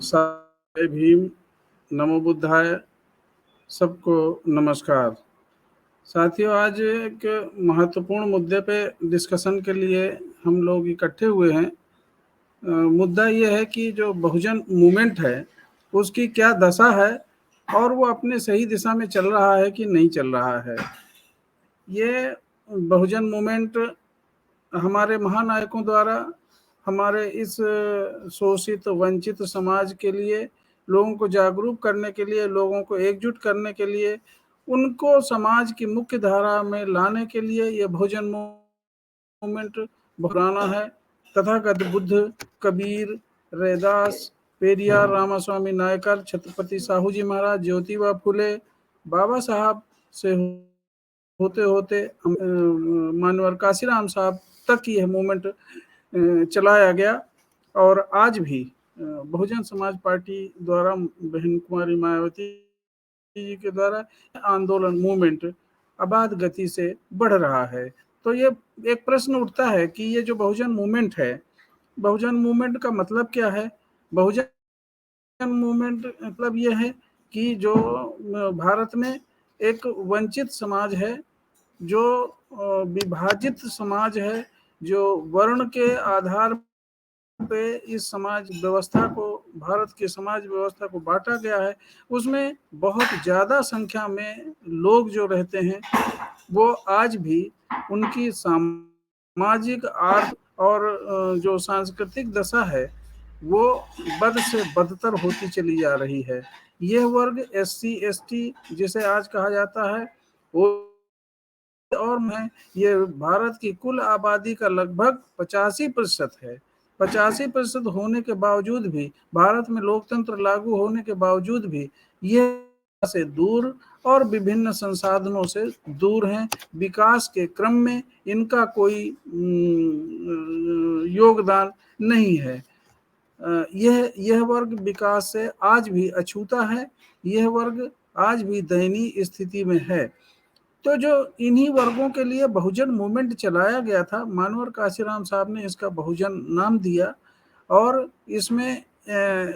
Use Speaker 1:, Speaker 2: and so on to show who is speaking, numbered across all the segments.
Speaker 1: जय भीम, नमो बुद्धाय, सबको नमस्कार। साथियों, आज एक महत्वपूर्ण मुद्दे पे डिस्कशन के लिए हम लोग इकट्ठे हुए हैं। मुद्दा ये है कि जो बहुजन मूवमेंट है, उसकी क्या दशा है और वो अपने सही दिशा में चल रहा है कि नहीं चल रहा है। ये बहुजन मूवमेंट हमारे महानायकों द्वारा हमारे इस शोषित वंचित समाज के लिए, लोगों को जागरूक करने के लिए, लोगों को एकजुट करने के लिए, उनको समाज की मुख्य धारा में लाने के लिए ये बहुजन मूवमेंट पुराना है। तथागत बुद्ध, कबीर, रैदास, पेरियार, रामास्वामी नायकर, छत्रपति साहू जी महाराज, ज्योतिबा फुले, बाबा साहब से होते होते मानवर काशीराम साहब तक यह मूवमेंट चलाया गया। और आज भी बहुजन समाज पार्टी द्वारा बहन कुमारी मायावती जी के द्वारा आंदोलन मूवमेंट आबाद गति से बढ़ रहा है। तो ये एक प्रश्न उठता है कि ये जो बहुजन मूवमेंट है, बहुजन मूवमेंट का मतलब क्या है। बहुजन मूवमेंट मतलब ये है कि जो भारत में एक वंचित समाज है, जो विभाजित समाज है, जो वर्ण के आधार पे इस समाज व्यवस्था को, भारत के समाज व्यवस्था को बांटा गया है, उसमें बहुत ज़्यादा संख्या में लोग जो रहते हैं वो आज भी उनकी सामाजिक, आर्थिक और जो सांस्कृतिक दशा है वो बद से बदतर होती चली जा रही है। यह वर्ग SC ST जिसे आज कहा जाता है, वो और मैं ये भारत की कुल आबादी का लगभग 85% है। 85% होने के बावजूद भी, भारत में लोकतंत्र लागू होने के बावजूद भी ये से दूर और विभिन्न संसाधनों से दूर हैं। विकास के क्रम में इनका कोई योगदान नहीं है। यह वर्ग विकास से आज भी अछूता है। यह वर्ग आज भी दयनीय स्थिति में है। तो जो इन्हीं वर्गों के लिए बहुजन मूवमेंट चलाया गया था, मानवर काशीराम साहब ने इसका बहुजन नाम दिया और इसमें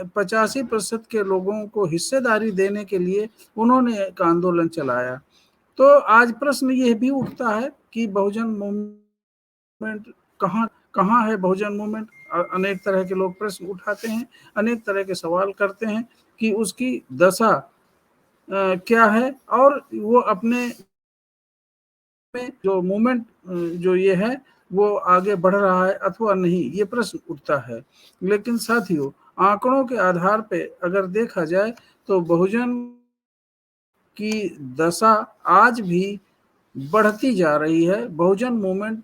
Speaker 1: 85% के लोगों को हिस्सेदारी देने के लिए उन्होंने एक आंदोलन चलाया। तो आज प्रश्न यह भी उठता है कि बहुजन मूवमेंट कहाँ है। बहुजन मूवमेंट, अनेक तरह के लोग प्रश्न उठाते हैं, अनेक तरह के सवाल करते हैं कि उसकी दशा क्या है और वो अपने में जो मूवमेंट जो ये है वो आगे बढ़ रहा है अथवा नहीं, ये प्रश्न उठता है। लेकिन साथियों, आंकड़ों के आधार पे अगर देखा जाए तो बहुजन की दशा आज भी बढ़ती जा रही है। बहुजन मूवमेंट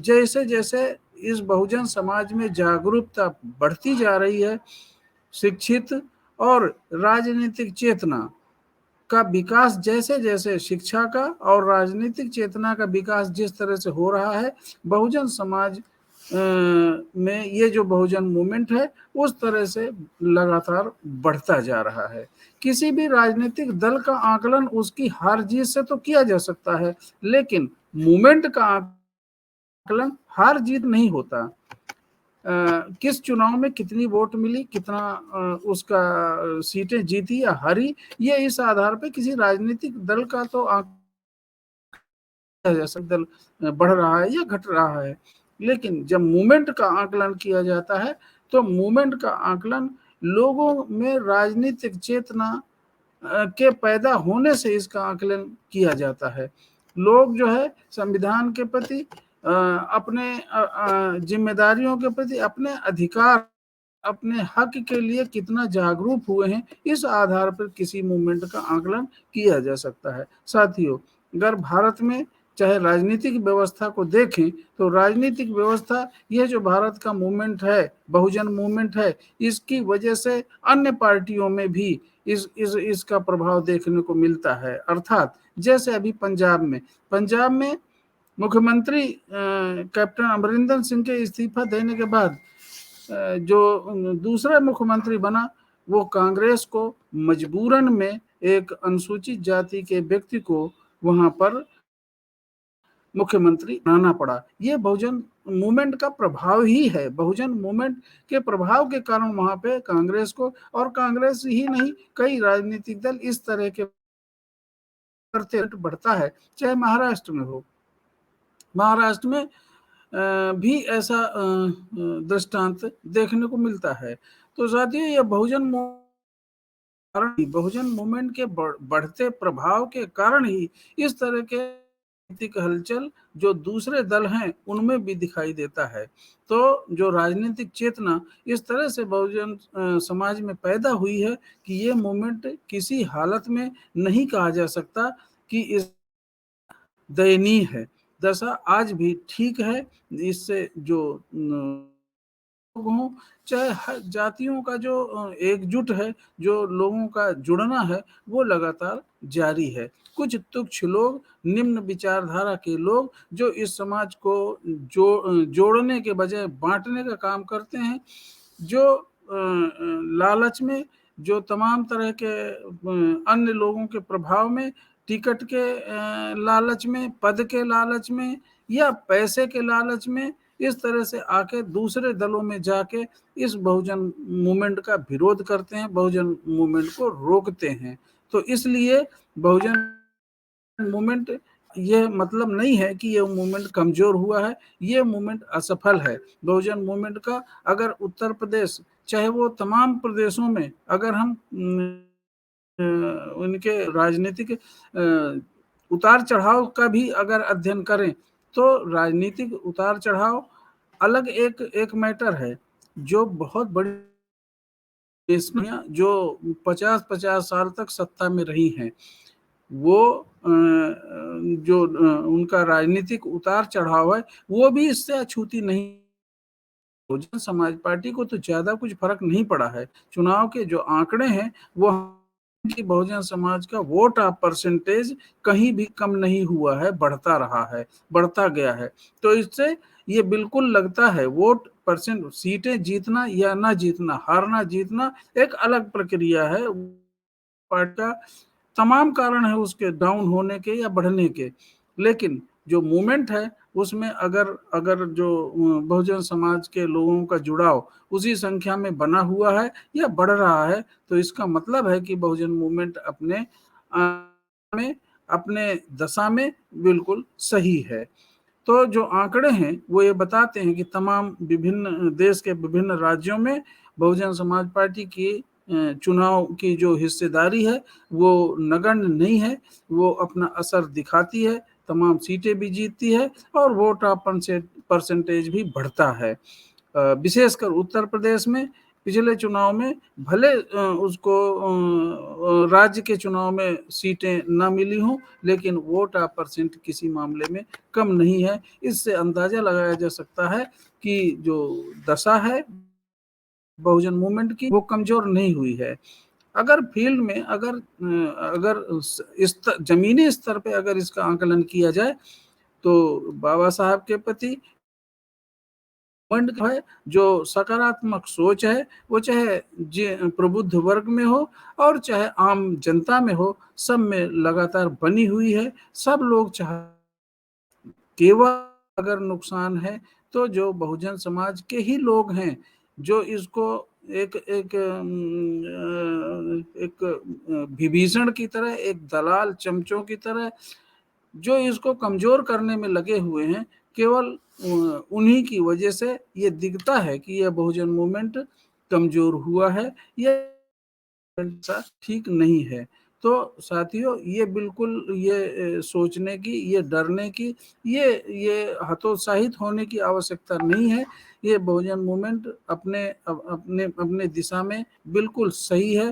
Speaker 1: जैसे जैसे इस बहुजन समाज में जागरूकता बढ़ती जा रही है, शिक्षित और राजनीतिक चेतना का विकास, जैसे जैसे शिक्षा का और राजनीतिक चेतना का विकास जिस तरह से हो रहा है, बहुजन समाज में ये जो बहुजन मूवमेंट है उस तरह से लगातार बढ़ता जा रहा है। किसी भी राजनीतिक दल का आकलन उसकी हार जीत से तो किया जा सकता है, लेकिन मूवमेंट का आकलन हार जीत नहीं होता। किस चुनाव में कितनी वोट मिली, कितना उसका सीटें जीती या हारी, ये इस आधार पे किसी राजनीतिक दल का तो दल बढ़ रहा है या घट रहा है। लेकिन जब मूवमेंट का आकलन किया जाता है तो मूवमेंट का आकलन लोगों में राजनीतिक चेतना के पैदा होने से इसका आकलन किया जाता है। लोग जो है संविधान के प्रति, अपने जिम्मेदारियों के प्रति, अपने अधिकार, अपने हक के लिए कितना जागरूक हुए हैं, इस आधार पर किसी मूवमेंट का आकलन किया जा सकता है। साथियों, अगर भारत में चाहे राजनीतिक व्यवस्था को देखें तो राजनीतिक व्यवस्था, यह जो भारत का मूवमेंट है, बहुजन मूवमेंट है, इसकी वजह से अन्य पार्टियों में भी इसका प्रभाव देखने को मिलता है। अर्थात जैसे अभी पंजाब में मुख्यमंत्री कैप्टन अमरिंदर सिंह के इस्तीफा देने के बाद जो दूसरा मुख्यमंत्री बना वो कांग्रेस को मजबूरन में एक अनुसूचित जाति के व्यक्ति को वहां पर मुख्यमंत्री बनाना पड़ा। ये बहुजन मूवमेंट का प्रभाव ही है, बहुजन मूवमेंट के प्रभाव के कारण वहां पे कांग्रेस को, और कांग्रेस ही नहीं कई राजनीतिक दल इस तरह के करते बढ़ता है। चाहे महाराष्ट्र में हो, महाराष्ट्र में भी ऐसा दृष्टांत देखने को मिलता है। तो साथियों, ये बहुजन मूवमेंट के बढ़ते प्रभाव के कारण ही इस तरह के राजनीतिक हलचल जो दूसरे दल हैं उनमें भी दिखाई देता है। तो जो राजनीतिक चेतना इस तरह से बहुजन समाज में पैदा हुई है कि ये मूवमेंट किसी हालत में नहीं कहा जा सकता कि इस दयनीय है। दशा आज भी ठीक है। इससे जो लोग हों, चाहे हर जातियों का जो एकजुट है, जो लोगों का जुड़ना है, वो लगातार जारी है। कुछ तुच्छ लोग, निम्न विचारधारा के लोग, जो इस समाज को जोड़ने के बजाय बांटने का काम करते हैं, जो लालच में, जो तमाम तरह के अन्य लोगों के प्रभाव में, टिकट के लालच में, पद के लालच में, या पैसे के लालच में इस तरह से आके दूसरे दलों में जाके इस बहुजन मूवमेंट का विरोध करते हैं, बहुजन मूवमेंट को रोकते हैं। तो इसलिए बहुजन मूवमेंट, ये मतलब नहीं है कि ये मूवमेंट कमजोर हुआ है, ये मूवमेंट असफल है। बहुजन मूवमेंट का अगर उत्तर प्रदेश, चाहे वो तमाम प्रदेशों में, अगर हम उनके राजनीतिक उतार चढ़ाव का भी अगर अध्ययन करें, तो राजनीतिक उतार चढ़ाव अलग एक एक मैटर है। जो बहुत बड़ी देशनियां जो 50-50 साल तक सत्ता में रही हैं, वो जो उनका राजनीतिक उतार चढ़ाव है, वो भी इससे अछूती नहीं। बहुजन समाज पार्टी को तो ज्यादा कुछ फर्क नहीं पड़ा है। चुनाव के जो आंकड़े हैं वो कि बहुजन समाज का वोट ऑफ परसेंटेज कहीं भी कम नहीं हुआ है, बढ़ता रहा है, बढ़ता गया है। तो इससे ये बिल्कुल लगता है, वोट परसेंट, सीटें जीतना या ना जीतना, हारना जीतना एक अलग प्रक्रिया है। पार्टी का तमाम कारण है उसके डाउन होने के या बढ़ने के, लेकिन जो मूवमेंट है उसमें अगर अगर जो बहुजन समाज के लोगों का जुड़ाव उसी संख्या में बना हुआ है या बढ़ रहा है, तो इसका मतलब है कि बहुजन मूवमेंट अपने में, अपने दशा में बिल्कुल सही है। तो जो आंकड़े हैं वो ये बताते हैं कि तमाम विभिन्न देश के विभिन्न राज्यों में बहुजन समाज पार्टी की चुनाव की जो हिस्सेदारी है वो नगण्य नहीं है, वो अपना असर दिखाती है, तमाम सीटें भी जीतती है और वोट ऑफ परसेंटेज भी बढ़ता है। विशेषकर उत्तर प्रदेश में पिछले चुनाव में भले उसको राज्य के चुनाव में सीटें न मिली हों, लेकिन वोट ऑफ परसेंट किसी मामले में कम नहीं है। इससे अंदाजा लगाया जा सकता है कि जो दशा है बहुजन मूवमेंट की वो कमजोर नहीं हुई है। अगर फील्ड में अगर इस जमीनी स्तर पे अगर इसका आकलन किया जाए, तो बाबा साहब के प्रति है जो सकारात्मक सोच है, वो चाहे प्रबुद्ध वर्ग में हो और चाहे आम जनता में हो, सब में लगातार बनी हुई है। सब लोग चाह, केवल अगर नुकसान है तो जो बहुजन समाज के ही लोग हैं, जो इसको एक एक एक विभीषण की तरह, एक दलाल चमचों की तरह जो इसको कमजोर करने में लगे हुए हैं, केवल उन्हीं की वजह से ये दिखता है कि यह बहुजन मूवमेंट कमजोर हुआ है, यह ठीक नहीं है। तो साथियों, ये बिल्कुल ये सोचने की, ये डरने की, ये हतोत्साहित होने की आवश्यकता नहीं है। ये बहुजन मूवमेंट अपने अपने अपने दिशा में बिल्कुल सही है।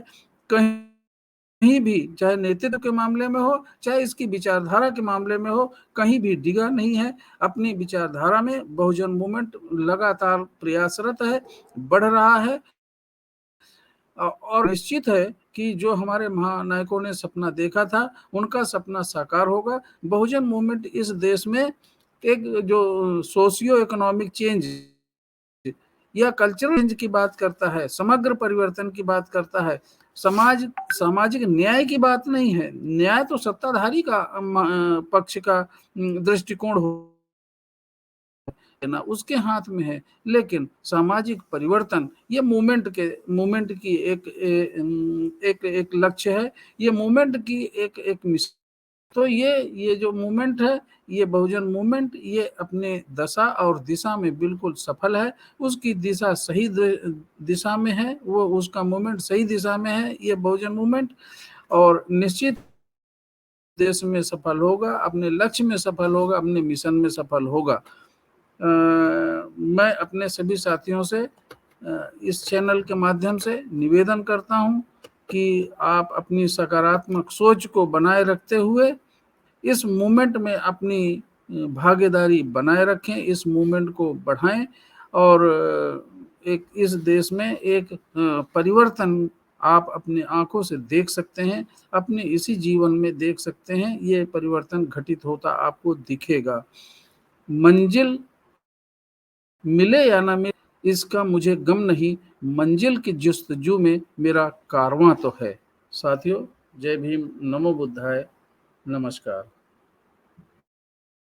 Speaker 1: कहीं भी, चाहे नेतृत्व के मामले में हो, चाहे इसकी विचारधारा के मामले में हो, कहीं भी डिगा नहीं है। अपनी विचारधारा में बहुजन मूवमेंट लगातार प्रयासरत है, बढ़ रहा है, और निश्चित है कि जो हमारे महानायकों ने सपना देखा था उनका सपना साकार होगा। बहुजन मूवमेंट इस देश में एक जो सोशियो इकोनॉमिक चेंज या कल्चरल चेंज की बात करता है, समग्र परिवर्तन की बात करता है, सामाजिक न्याय की बात नहीं है। न्याय तो सत्ताधारी का पक्ष का दृष्टिकोण हो, ना उसके हाथ में है, लेकिन सामाजिक परिवर्तन ये मूवमेंट की एक लक्ष्य है, ये मूवमेंट की एक मिशन। तो ये जो मूवमेंट है, ये बहुजन मूवमेंट, ये अपने दशा और दिशा में बिल्कुल सफल है। उसकी दिशा सही दिशा में है, वो उसका मूवमेंट सही दिशा में है, ये बहुजन मूवमेंट, और निश्चित देश में सफल होगा, अपने लक्ष्य में सफल होगा, अपने मिशन में सफल होगा। मैं अपने सभी साथियों से इस चैनल के माध्यम से निवेदन करता हूं कि आप अपनी सकारात्मक सोच को बनाए रखते हुए इस मूवमेंट में अपनी भागीदारी बनाए रखें, इस मूवमेंट को बढ़ाएं, और एक इस देश में एक परिवर्तन आप अपनी आंखों से देख सकते हैं, अपने इसी जीवन में देख सकते हैं। ये परिवर्तन घटित होता आपको दिखेगा। मंजिल मिले या ना मिले इसका मुझे गम नहीं, मंजिल की जस्तजू में मेरा कारवां तो है। साथियों, जय भीम, नमो बुद्धाय, नमस्कार।